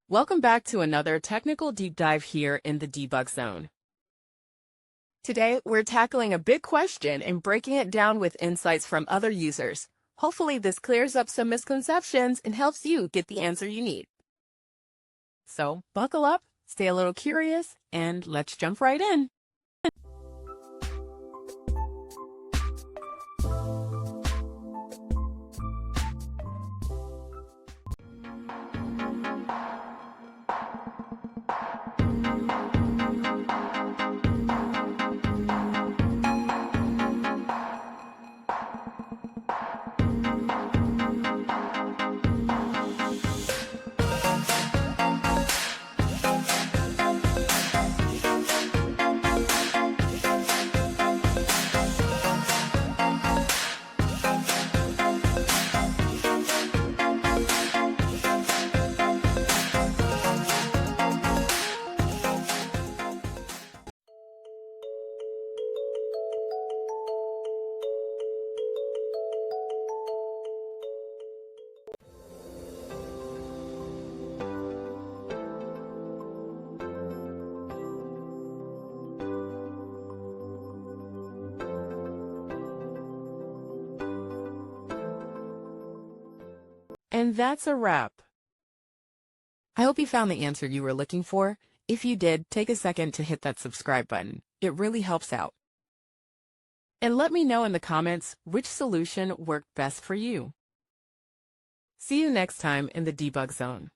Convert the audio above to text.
Welcome back to another technical deep dive here in the debug zone. Today, we're tackling a big question and breaking it down with insights from other users. Hopefully, this clears up some misconceptions and helps you get the answer you need. So, buckle up, stay a little curious, and let's jump right in. And that's a wrap. I hope you found the answer you were looking for. If you did, take a second to hit that subscribe button. It really helps out. And let me know in the comments which solution worked best for you. See you next time in the debug zone.